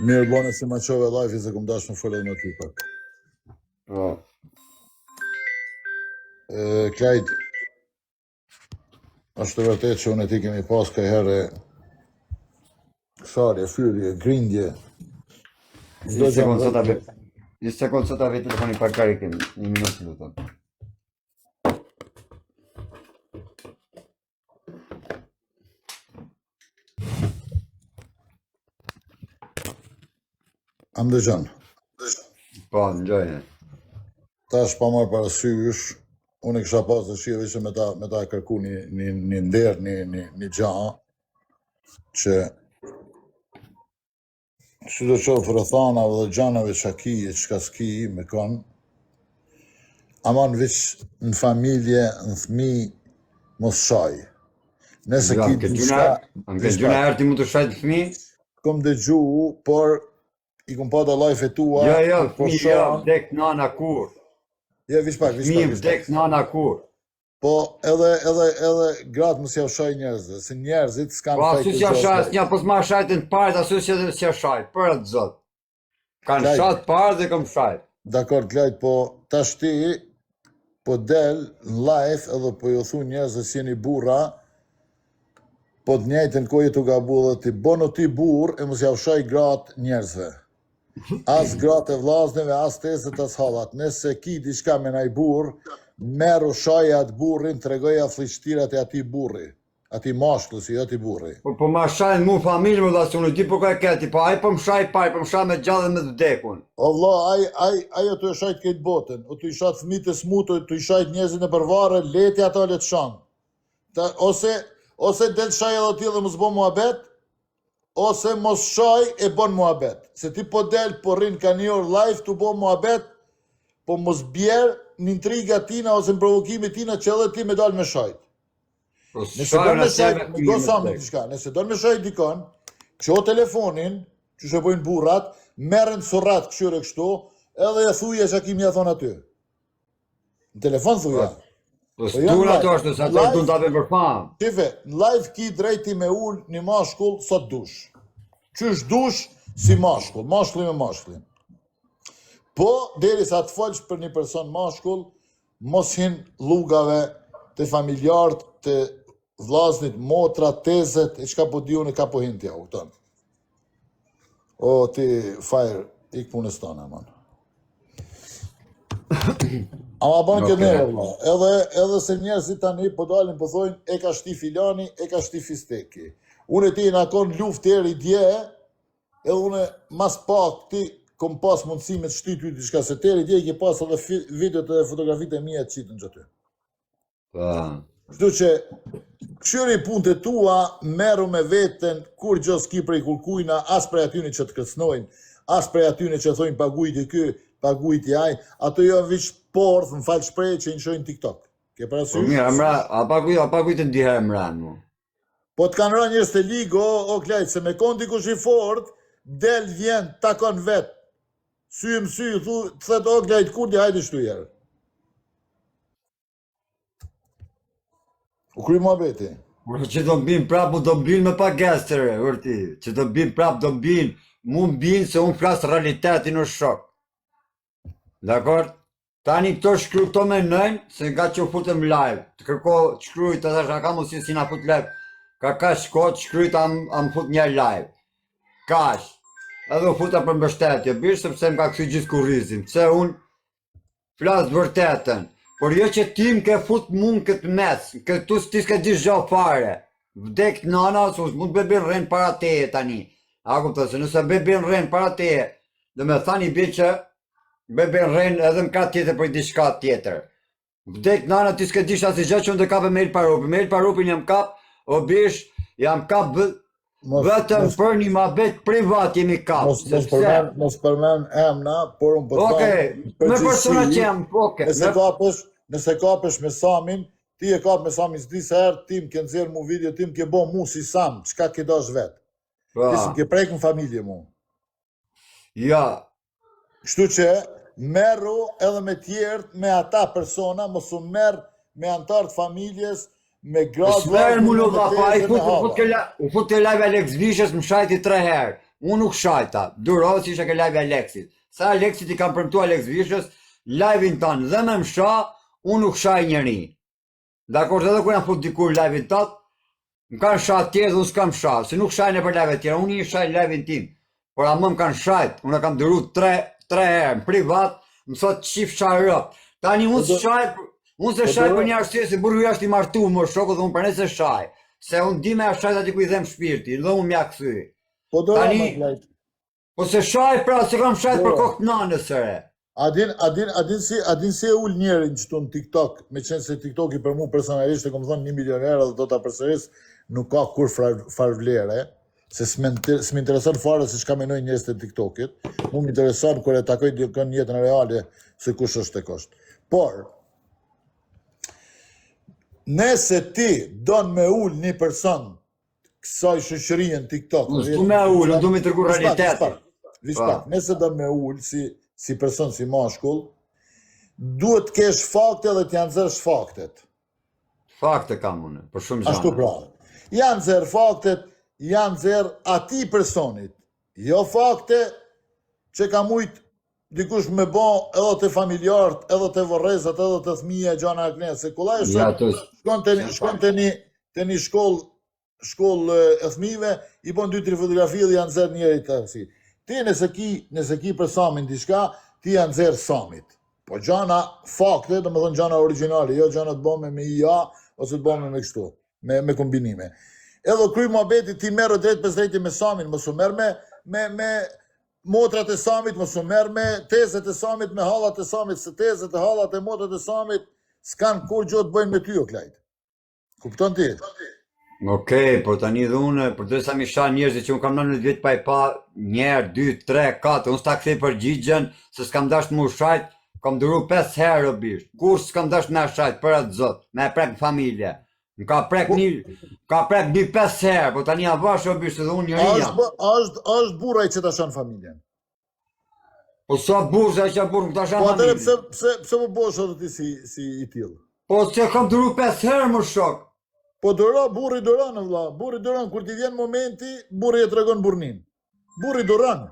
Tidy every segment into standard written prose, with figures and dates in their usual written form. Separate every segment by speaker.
Speaker 1: Mirë bone si ma qove live se kum dash në follet me ty pak.
Speaker 2: Po.
Speaker 1: Klajt, është të vërtet që unë e ti kemi pas ka herë sharje, fyrje, grindje.
Speaker 2: Një sekundë sot avë telefonin pak karikim, një minutë lutem.
Speaker 1: Am dëgjon.
Speaker 2: Po, ndjojnë.
Speaker 1: Tash pa marrë parasysh, unë e kisha pas dëshirë që me ta kërku një nder, një gjaha, që do qofë rëthanave dhe gjanave që ki e që ka s'ki me kanë, aman veç në familje, në thmi, mos shaj. Nëse ki diçka...
Speaker 2: Anke gjuna herë ti mund të shajt fëmi?
Speaker 1: Kom dëgju, por i kom pa da live e tua...
Speaker 2: Jo, fëmi vdek nana kur.
Speaker 1: Jo, vish pak.
Speaker 2: Fëmi vdek nana kur.
Speaker 1: Po edhe gratë mos ja shaj njerëzve, se njerëzit s'kan
Speaker 2: fajt të zotë. Po asu s'ja shaj, po s'ma shajtin parët, asu s'ja shaj, për atë zotë. Kanë shatë parët dhe kom shajt.
Speaker 1: Dakor, Klajt, po tash ti, po del në live edhe po ju thu njerëzve si jeni burra, po të njëjtën kohë të gabu dhe ti bono ti burr e mos ja shaj gratë njerëzve. As gratë e vllazneve, as tezet, as hallat. Nëse ki diçka me naj burr, merru shaja atë burrin, tregoja fllishtirat e atij burri. Atij mashkulli, jo atij burri.
Speaker 2: Po ma shajnë mu familje më dha se unë di po ka e keti, po ai po më shaj pa, po më shaj me gjallë dhe me të vdekun.
Speaker 1: O vlla, ajo të shajt këtë botën, o të i shajt fëmijët e smutur, të i shajt njerëzit e përvarë, leti ato le të shanë. Ose del shaj edhe tillë dhe mos bën muhabet, ose mos shaj e bën muhabet. Se ti po del, po rrin ka një orë live të bën muhabet, po mos bjerë në intriga tina ose në provokimit tina që edhe ti me dalë me shajt. Nëse do me shajt dikon, qo telefonin, që shë bojnë burrat, merren surrat këshyre kështu, edhe e thuja që kim ja thonë aty. Në telefon thuja.
Speaker 2: Po s'tur ato është, nëse ato du në të apën për famë.
Speaker 1: Qife, në live ki drejti me ullë një mashkull sot dush. Qysh dush si mashkull, mashkulli me mashkullin. Po, deri sa të folsh për një person mashkull, mos hin lugave të familjarët, të vllaznit, motra, tezet, e qka po di unë, ka po hin tja, u tonë. O, ti, fajrë, ik punës tonë, man. Ama ban këtë nërë, edhe se njerëzit tani po dalin po thojnë e ka shti filani, e ka shti fisteki. Unë e ti në akon luft eri dje, edhe unë mas pak ti kom pas mundësimet shti ty diçka se teri dje i ke pas edhe videot edhe fotografit e mija të qitën që ty. Kështu që këshyri punët e tua, meru me veten, kur gjos ki prej kulkujna, as prej atyni që të kërcnojnë, as prej atyni që thojnë pagujti ky, pagujti aj, ato jo vish porth, më falë shprej që i nëshojnë TikTok. Ke parasysh?
Speaker 2: Po mirë, a pagujti ndihe emran mu?
Speaker 1: Po të kanë rënë njërës të ligë, o Klajt, se me kondi kush i fort, del vjen, takon vet. Sy, të thëtë, o Klajt, kur di hajdi shtu jerë? U kry mua beti.
Speaker 2: Që do mbin prap, mu do mbin me pa gestëre, vërti. Që do mbin prap, do mbin. Mu mbin se unë flasë realitetin në shok. Dakor? Tani këto shkru këto me nëjnë, se nga që u futëm live. Të kërko shkrujt, të dhe shaka mu si na fut live. Ka shkot, shkrujt am fut një live. Kash. Edhe u futa për mbështetje, bish sepse më ka kësi gjithë kurizim. Se unë flasë vërtetën. Por jo që ti më ke fut mund këtë mes, këtu s'ti s'ke gjithë gjo fare. Vdek nana, se mund bebin rrenë para teje tani. A kuptoj, se nëse bebin rrenë para teje, dhe me thani bi që bebin rrenë edhe më ka tjetër për diçka tjetër. Vdek nana, ti s'ke gjithë asë gjë që unë të kape me il parupi. Me il parupin jam kap, o bish, jam kap vetëm për një mabet privat jemi kap.
Speaker 1: Mos përmen emna, por unë përmen
Speaker 2: me persona që jam,
Speaker 1: nëse kapesh me Samin, ti e kap me Samin s'di se herë, ti më ke nëzirë mu video, ti më ke bo mu si Sam, qka ke dash vetë. Ti s'm ke prejk në familje mu.
Speaker 2: Ja.
Speaker 1: Kështu që, merru edhe me tjertë, me ata persona, mos u merë me antartë familjes, me gradë...
Speaker 2: S'merë mu nuk pa, u fut të live Alex Vishës më shajti 3 herë. unë nuk shajta, duro si që ke live Alexit. Sa Alexit i kam përmtu Alex Vishës, live-in tanë dhe me msha, unë nuk shaj njëri. Dakor, edhe kur jam fut dikur live-in tatë, më kanë shah tjerë dhe unë s'kam shah, se nuk shajnë e për live tjera, unë i shaj live-in tim. Por a më kanë shajt, unë e kam dëru 3 herë, në privat, më thot qif sharë. Tani unë se shaj për një arsye se burri është i martu më shokë dhe unë për ne se shaj. Se unë di me a shajt ati ku i them shpirti, dhe unë mja këthy.
Speaker 1: Po do
Speaker 2: Tani, po se shaj pra, se kam shajt për kokë nënës sëre.
Speaker 1: Adin si e ull njerin që në TikTok, me qenë se TikTok i për mu personalisht e kom thonë 1 milioner dhe do ta përsëris, nuk ka kur farvlere, se s'më intereson fare se çka menojnë njerëzit e TikTokit, mu më intereson kur e takoj dikën në jetën reale se kush është e kosht. Por, nëse ti don me ull një person kësaj shoqërie në TikTok,
Speaker 2: Unë s'du me ull, unë du me tërgu realitetin.
Speaker 1: Vishpak, nëse don me ull si person, si mashkull, duhet kesh fakte dhe t'janë zërsh faktet.
Speaker 2: Fakte kam unë, për shumë gjana.
Speaker 1: Ashtu pra. Janë zërë faktet, janë zërë ati personit. Jo fakte që ka mujtë dikush me bo edhe të familjarët, edhe të vorrezat, edhe të thmija, gjana e këne. Se kullaj shkon të një shkollë e thmive, i bon 2-3 fotografi dhe janë zërë njeri të si. Ti nëse ki për samin diçka, ti janë zërë samit. Po gjana fakte, dhe me dhënë gjana originali, jo gjana të bome me IA, ose të bome me kështu, me kombinime. Edhe kry muhabeti ti merë drejt për drejti me samin, mos u merë me motrat e samit, mos u merë me tezet e samit, me hallat e samit, se tezet e hallat e motrat e samit s'kan kur gjë të bëjnë me ty o klajt. Kupton ti?
Speaker 2: Okej, po tani dhe unë, për dhe sa mi sha njerëzit që unë kam 19 vjetë pa i pa, njerë, 2, 3, 4, unë s'ta kthej përgjigjen, se s'kam dasht mu shajt, kam duru 5 herë o bisht, kur s'kam dasht me shajt, për atë zot, me prek familje. Më ka prek një 5 herë, po tani a vash o bisht edhe unë njëri jam.
Speaker 1: Ashtë burra i që ta shanë familjen.
Speaker 2: Po sa burza i që burë më ta shanë
Speaker 1: Po atëre
Speaker 2: familjen.
Speaker 1: pse më bosh edhe ti si i tillë?
Speaker 2: Po se kam duru 5 herë më shok.
Speaker 1: Po dora, burri doran, vlla. Burri doran, kur ti vjen momenti, burri e tregon burnin. Burri doran.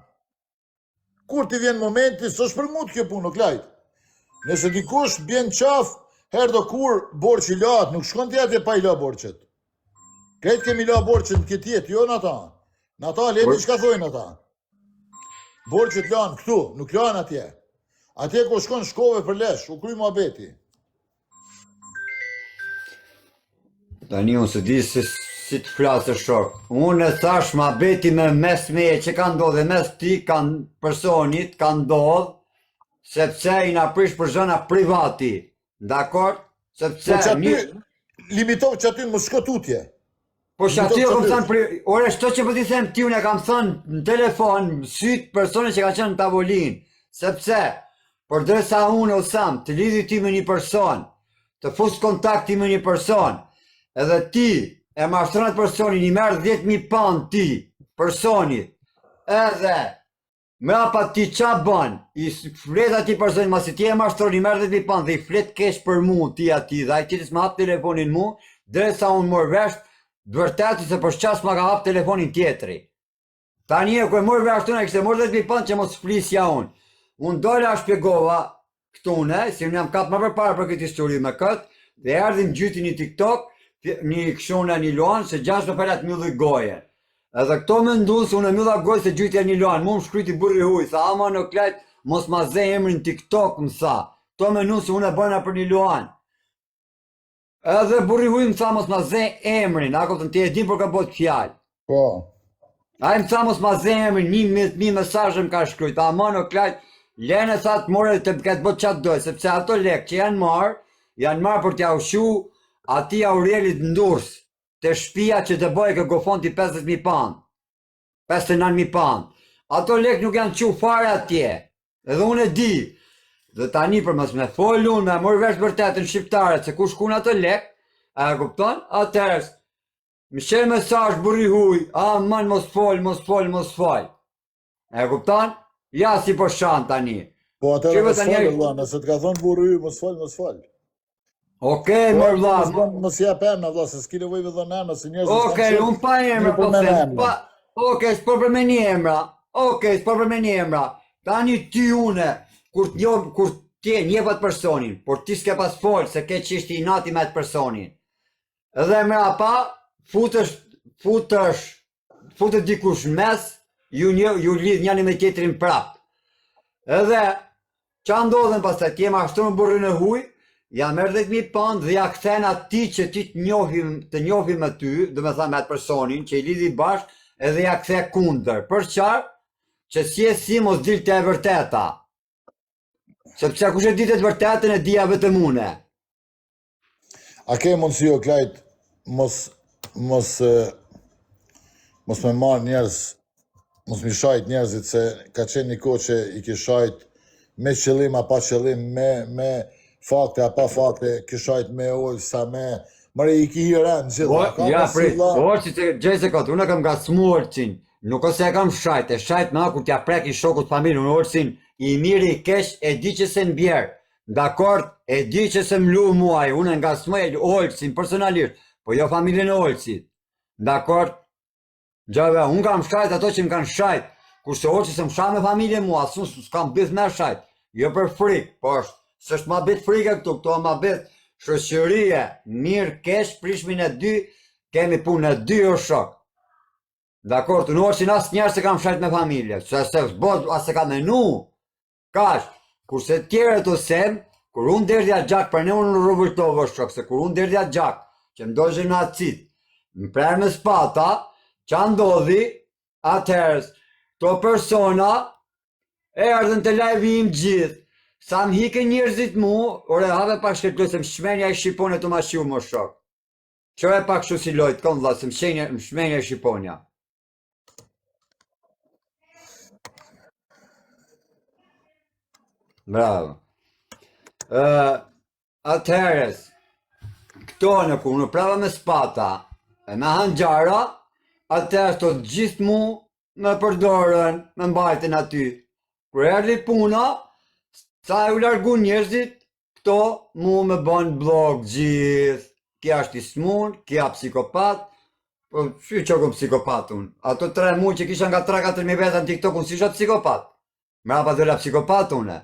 Speaker 1: Kur ti vjen momenti, s'është për mut kjo punë, klajt. Nëse dikush bjen qaf, herë do kur borç i lahet, nuk shkon ti atje pa i la borçet. Këtë kemi la borçet në këtë jetë, jo në ata. Në ata leti çka thojnë ata. Borçet lahen këtu, nuk lahen atje. Atje ku shkon shkove për lesh, u kry muhabeti.
Speaker 2: Tani unë se di si të flasë shok. Unë e thash ma beti me mes meje që ka ndodhe mes ti, personit, ka ndodh, sepse i na prish për zona privati. Dakor? Sepse...
Speaker 1: Po që aty, limitov që aty në më shko tutje.
Speaker 2: Po që aty e kam thënë, ore shto që po ti them ti, unë e kam thënë në telefon, sytë personit që ka qenë në tavolinë. Sepse, për dresa unë o sam, të lidhi ti me një person, të fus kontakti me një person, edhe ti e mashtronat personin, i merë 10.000 pound ti, personit, edhe mrapa ti qa bën, i flet ati personin, masi ti e mashtron, i merë 10.000 pound dhe i flet kesh për mu, ti ati, dhe a i qitis ma hap telefonin mu, dresa unë mor vesht, dëvërteti se për shqas ma ka hap telefonin tjetri. Tani e ku e mor vesht unë, e kështë e mor 10.000 pound që mos flisja unë. Unë dole a shpjegova këtune, si unë jam kapë më përpara për këtë histori me këtë, dhe erdhim gjyti një TikTok, një këshona një luan, se 6 operat mjullu goje. Edhe këto me ndu se unë e mjulla goje se gjytja një luan, mu më shkryti burri huj, tha ama në klejt, mos ma ze emrin TikTok më tha. To me ndu se unë e bëjna për një luan. Edhe burri huj më tha mos ma ze emrin, ako të në ti e dim për ka bot fjall.
Speaker 1: Po.
Speaker 2: A i më tha mos ma ze emrin, një mesazhe më ka shkrujt, ama në klejt, lene tha të more të këtë bot qatë dojë, sepse ato lek që janë marë për t'ja ushu ati Aurelit Ndurs, të shpia që të bëjë kë gofon t'i 50.000 pound, 59.000 pound. Ato lek nuk janë qu fare atje, edhe unë e di, dhe tani për mos me folë unë, me mërë vesh vërtetën shqiptare, se ku shkun ato lek, e kupton, atërës, më shërë mesazh burri huj, man mos fol, e kupton, ja si po shanë tani.
Speaker 1: Po atërë mos folë, vla, nëse të ka thonë burri huj, mos fol.
Speaker 2: Okej, mërë vla.
Speaker 1: Mos jep emna, vla, se s'ki nevoj me dhënë emna, se njerëzit...
Speaker 2: Okej, unë pa emra po them, Okej, s'po për me një emra. Okej, s'po për me një emra. Tani ty une, kur ti e njefat personin, por ti s'ke pas folë se ke qishti i nati me atë personin. Edhe mrapa, futët dikush në mes, ju lidh njani me tjetrin prap. Edhe, qa ndodhen pastaj, ti e mashtru në burrin e huj, ja merr 10.000 pound dhe ja kthen ati që ti të njohim me ty, dhe me tha me atë personin, që i lidhi bashk, edhe ja kthe kundër. Për qarë, që si mos dilte e vërteta. Sepse kush e ditë të vërtetën e dija vetëm une.
Speaker 1: A ke mundësi o Klajt, mos me marrë njerëz, mos mi shajt njerëzit, se ka qenë një kohë që i ki shajt me qëllim a pa qëllim, me fakte a pa fakte, ki shajt me olsa, Mare i ki hiren gjitha.
Speaker 2: Ja, prit, orëci që gjej se këtë, unë e kam nga smu orëcin, nuk ose e kam shajt, e shajt me kur t'ja prek i shokut familë, unë orëcin, i mirë i kesh, e di që se n'bjerë, dakord, e di që se m'lu muaj, unë nga smu orëcin personalisht, po jo familjen e orëcit, dakord, gjave, unë kam shajt ato që m'kan shajt, kurse orëci se m'sha me familje mua, s'kam bith me shajt, jo për frik, po s'është ma bit frike këto ma bit shoqërie, mirë kesh, prishmin e dy, kemi punë e dy o shok. Dakor, të nuorësin asë njerë se kam shajt me familje, se s'bod, asë se ka menu, kash, kurse tjere të sem, kur unë derdhja gjak, për ne unë në rëvërtovë o shok, se kur unë derdhja gjak, që ndojshë në atë cit, më prerë me spata, që ndodhi, atëherës, to persona, e ardhën të live im gjithë, sa më hike njerëzit mu, ore have pak shketluj se më shmenja i Shqipone të ma shiu më shok. Qore pak shu si lojt, kom dha, se më shmenja i Shqiponja. Bravo. Atëherës, këto në ku në prava me spata, e me hangjara, atëherës të gjithë mu me përdorën, me mbajtën aty. Kër erdi puna, sa e u largu njerëzit, këto mu me bën blog gjithë, kja është i smun, kja psikopat, po që që kom psikopat unë, ato 3 mu që kisha nga 3-4 veta në TikTok, unë si isha psikopat, mrapa dole psikopat une.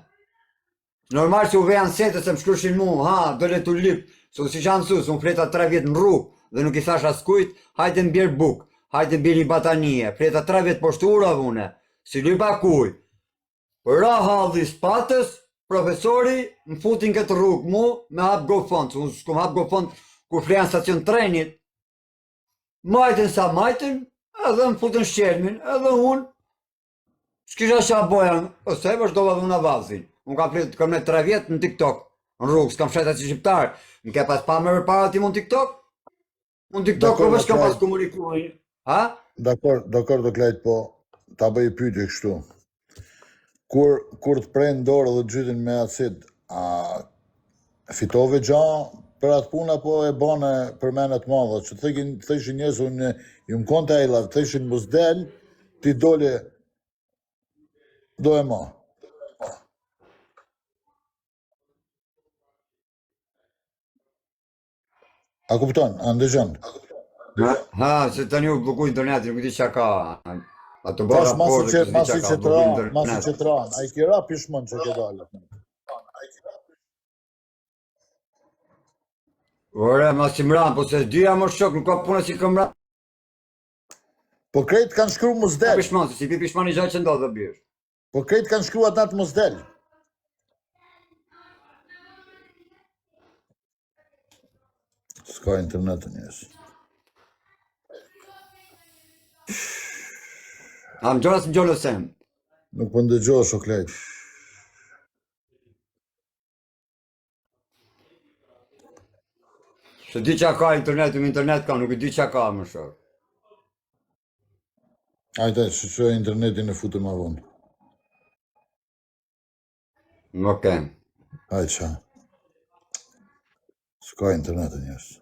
Speaker 2: Normal që u vejan sete se më shkrushin mu, dole t'u lip, se u si isha mësus, unë fleta 3 vjetë në rrugë, dhe nuk i thash askujt, hajte në bjerë buk, hajte në bjerë një batanije, fleta 3 vjetë poshtura une, si lipa kuj, ra halli spatës, profesori më futin këtë rrugë mu me hap GoFund, unë s'kom hap GoFund kur fleja në stacion trenit, majten sa majten, edhe më futën shqermin, edhe unë, s'kisha qa bojan, ose e vazhdova dhe unë avazin, unë kam ne 3 vjetë në TikTok, në rrugë, s'kam sheta që shqiptarë, në ke pas pa me përpara ti mu në TikTok? Unë TikTok për s'kam pas komunikuaj, ha?
Speaker 1: Dakor, do Klajt, po, ta bëj pyetje kështu. Kur të prejnë dorë dhe gjytin me acid, a fitove gja për atë puna, po e bane për menet madhe, që të thëshin njësë, unë ju më konta e lavë, të thëshin mos del, ti dole, do e ma. A kupton, a ndëgjën?
Speaker 2: Se tani u bloku internetin, nuk di qa ka.
Speaker 1: Tash masi që të ranë, a i kira pishmën që ke dalë.
Speaker 2: Ore, masi më ranë, po se dyja më shok, nuk ka puna si këm ranë.
Speaker 1: Po krejt kanë shkru mos del.
Speaker 2: Pishmën, se si pi pishmën i gjaj që ndodhë dhe bjërë.
Speaker 1: Po krejt kanë shkru atë natë mos del. S'ka internetin njësë.
Speaker 2: A më gjolës më gjolës sem.
Speaker 1: Nuk po ndëgjosh o Klajt.
Speaker 2: Se di qa ka internet ka, nuk i di qa ka më shok.
Speaker 1: Ajde, që internetin e futë ma vonë.
Speaker 2: Okej.
Speaker 1: Ajde qa. S'ka internetin njësë.